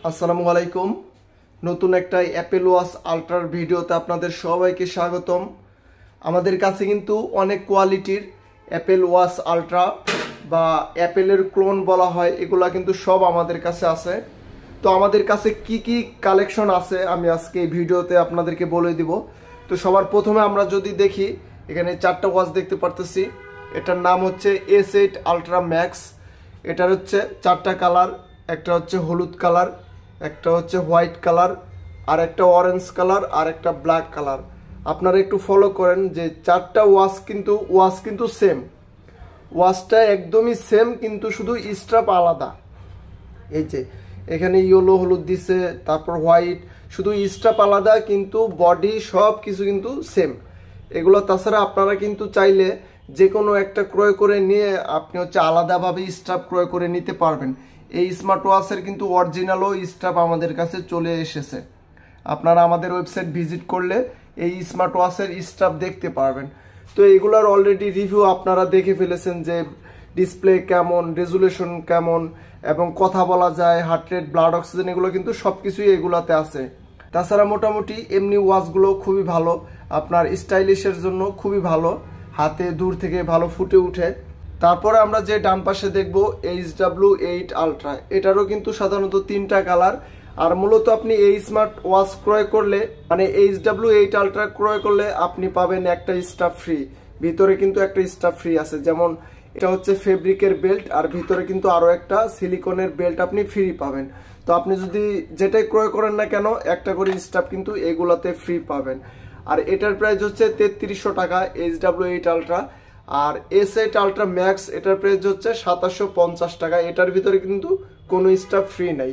আসসালামু আলাইকুম। নতুন একটা অ্যাপেল ওয়াচ আল্ট্রার ভিডিওতে আপনাদের সবাইকে স্বাগতম। আমাদের কাছে কিন্তু অনেক কোয়ালিটির অ্যাপেল ওয়াচ আল্ট্রা বা অ্যাপেলের ক্লোন বলা হয়, এগুলা কিন্তু সব আমাদের কাছে আছে। তো আমাদের কাছে কি কি কালেকশন আছে আমি আজকে এই ভিডিওতে আপনাদেরকে বলে দিব। তো সবার প্রথমে আমরা যদি দেখি, এখানে চারটা ওয়াচ দেখতে পারতেছি। এটার নাম হচ্ছে S8 আল্ট্রা ম্যাক্স। এটার হচ্ছে চারটা কালার, একটা হচ্ছে হলুদ কালার, একটা হচ্ছে হোয়াইট কালার, আর একটা অরেঞ্জ কালার, আর একটা ব্ল্যাক কালার। আপনারা একটু ফলো করেন যে চারটা ওয়াচ কিন্তু সেম, ওয়াচটা একদমই সেম, কিন্তু শুধু স্ট্রাপ আলাদা। এই যে এখানে ইয়েলো হলুদ দিছে, তারপর হোয়াইট, শুধু স্ট্রাপ আলাদা, কিন্তু বডি সব কিছু কিন্তু সেম। এগুলো তাছাড়া আপনারা কিন্তু চাইলে যে কোনো একটা ক্রয় করে নিয়ে আপনি হচ্ছে আলাদাভাবে স্ট্রাপ ক্রয় করে নিতে পারবেন। এই স্মার্ট ওয়াচের কিন্তু অরিজিনালও স্ট্রাপ আমাদের কাছে চলে এসেছে। আপনারা আমাদের ওয়েবসাইট ভিজিট করলে এই স্মার্ট ওয়াচের স্ট্রাপ দেখতে পারবেন। তো এগুলোর অলরেডি রিভিউ আপনারা দেখে ফেলেছেন যে ডিসপ্লে কেমন, রেজুলেশন কেমন, এবং কথা বলা যায়, হার্ট রেট, ব্লাড অক্সিজেন, এগুলো কিন্তু সবকিছুই এগুলাতে আছে। তাছাড়া মোটামুটি এমনি ওয়াচগুলো খুবই ভালো, আপনার স্টাইলিশের জন্য খুবই ভালো, হাতে দূর থেকে ভালো ফুটে উঠে। তারপরে আমরা যে ডান পাশে দেখব HW8 আলট্রা, এটারও কিন্তু সাধারণত তিনটা কালার। আর মূলত আপনি এই স্মার্ট ওয়াচ ক্রয় করলে, মানে HW8 আলট্রা ক্রয় করলে আপনি পাবেন একটা স্টাফ ফ্রি। ভিতরে কিন্তু একটা স্টাফ ফ্রি আছে, যেমন এটা হচ্ছে ফেব্রিকের বেল্ট, আর ভিতরে কিন্তু আরো একটা সিলিকনের বেল্ট আপনি ফ্রি পাবেন। তো আপনি যদি যেটাই ক্রয় করেন না কেন, একটা করে স্টাফ কিন্তু এগুলাতে ফ্রি পাবেন। আর এটার প্রাইস হচ্ছে 3300 টাকা HW8 আলট্রা। আর S8 আলট্রা ম্যাক্স, এটার প্রাইস হচ্ছে 2750 টাকা। এটার ভিতরে কিন্তু কোনো স্টাফ ফ্রি নাই।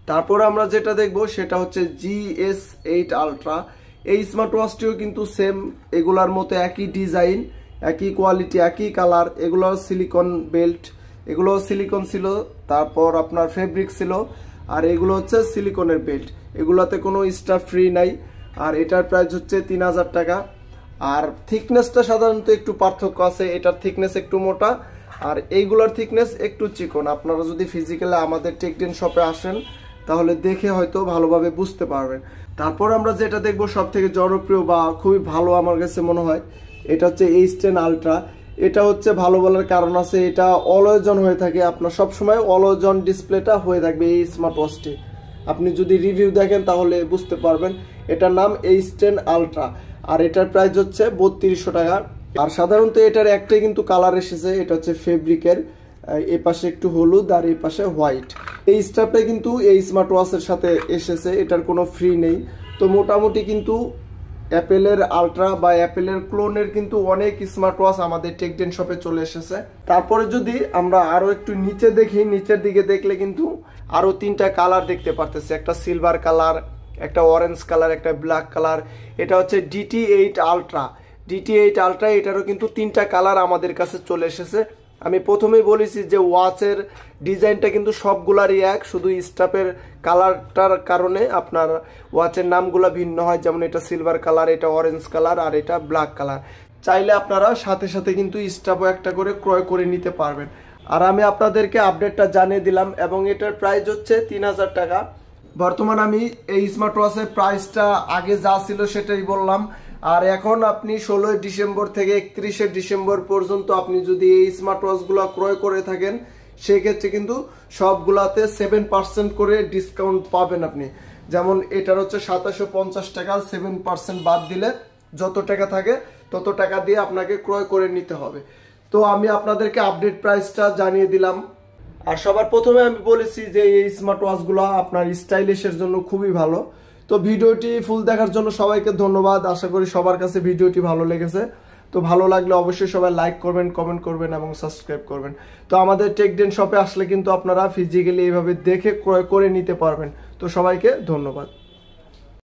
তারপর আমরা যেটা দেখব সেটা হচ্ছে GS8 আলট্রা। এই স্মার্ট ওয়াচটিও কিন্তু সেম, এগুলার মতো একই ডিজাইন, একই কোয়ালিটি, একই কালার। এগুলো সিলিকন বেল্ট, এগুলো সিলিকন ছিল, তারপর আপনার ফেব্রিক ছিল, আর এগুলো হচ্ছে সিলিকনের বেল্ট। এগুলোতে কোনো স্টাফ ফ্রি নাই। আর এটার প্রাইস হচ্ছে 3000 টাকা। আর থিকনেসটা সাধারণত একটু পার্থক্য আছে, এটার থিকনেস একটু মোটা আর এইগুলোর থিকনেস একটু চিকন। আপনারা যদি ফিজিক্যালি আমাদের টেকডেন শপে আসেন তাহলে দেখে হয়তো ভালোভাবে বুঝতে পারবেন। তারপর আমরা যেটা দেখবো সব থেকে জনপ্রিয় বা খুবই ভালো আমার কাছে মনে হয়, এটা হচ্ছে H10 আলট্রা। এটা হচ্ছে ভালো বলার কারণ আছে, এটা অলওয়েজ অন হয়ে থাকে, আপনার সবসময় অলওয়েজ অন ডিসপ্লেটা হয়ে থাকবে এই স্মার্ট ওয়াচটি। আপনি যদি রিভিউ দেখেন তাহলে বুঝতে পারবেন। এটার নাম H10 আলট্রা, আর এটার প্রাইস হচ্ছে 3200 টাকা। আর সাধারণত এটার একটাই কিন্তু কালার এসেছে, এটা হচ্ছে ফেব্রিকের, এই পাশে একটু হলুদ আর এই পাশে হোয়াইট। এই স্টাফটা কিন্তু এই স্মার্ট ওয়াচের সাথে এসেছে, এটার কোনো ফ্রি নেই। তো মোটামুটি কিন্তু অ্যাপেলের আলট্রা বা অ্যাপেলের ক্লোনের কিন্তু অনেক স্মার্ট ওয়াচ আমাদের টেকডেন শপে চলে এসেছে। তারপরে যদি আমরা আরো একটু নিচে দেখি, নিচের দিকে দেখলে কিন্তু আরো তিনটা কালার দেখতে পারতেছি, একটা সিলভার কালার, একটা অরেঞ্জ কালার, একটা ব্ল্যাক কালার। এটা হচ্ছে DT8 আলট্রা। DT8 আলট্রা, এটারও কিন্তু তিনটা কালার আমাদের কাছে চলে এসেছে। আমি প্রথমেই বলেছি যে ওয়াচের ডিজাইনটা কিন্তু সবগুলারই এক, শুধু স্টাফের কালারটার কারণে আপনার ওয়াচের নামগুলো ভিন্ন হয়। যেমন এটা সিলভার কালার, এটা অরেঞ্জ কালার, আর এটা ব্ল্যাক কালার। চাইলে আপনারা সাথে সাথে কিন্তু স্টাফও একটা করে ক্রয় করে নিতে পারবেন। আর আমি আপনাদেরকে আপডেটটা জানিয়ে দিলাম, এবং এটার প্রাইস হচ্ছে 3000 টাকা। বর্তমান আমি এই স্মার্ট ওয়াচের প্রাইসটা আগে যা ছিল সেটাই বললাম। আর এখন আপনি 16 ডিসেম্বর থেকে 31 ডিসেম্বর পর্যন্ত আপনি যদি এই স্মার্ট ওয়াচগুলো ক্রয় করে থাকেন, সেক্ষেত্রে কিন্তু সবগুলাতে 7% করে ডিসকাউন্ট পাবেন আপনি। যেমন এটার হচ্ছে 2750 টাকা, 7% বাদ দিলে যত টাকা থাকে তত টাকা দিয়ে আপনাকে ক্রয় করে নিতে হবে। তো আমি আপনাদেরকে আপডেট প্রাইসটা জানিয়ে দিলাম। আর সবার প্রথমে আমি বলেছি যে এই স্মার্ট ওয়াচগুলো আপনার স্টাইলিশের জন্য খুবই ভালো। তো ভিডিওটি ফুল দেখার জন্য সবাইকে ধন্যবাদ। আশা করি সবার কাছে ভিডিওটি ভালো লেগেছে। তো ভালো লাগলে অবশ্যই সবাই লাইক করবেন, কমেন্ট করবেন এবং সাবস্ক্রাইব করবেন। তো আমাদের টেকডেন শপে আসলে কিন্তু আপনারা ফিজিক্যালি এইভাবে দেখে ক্রয় করে নিতে পারবেন। তো সবাইকে ধন্যবাদ।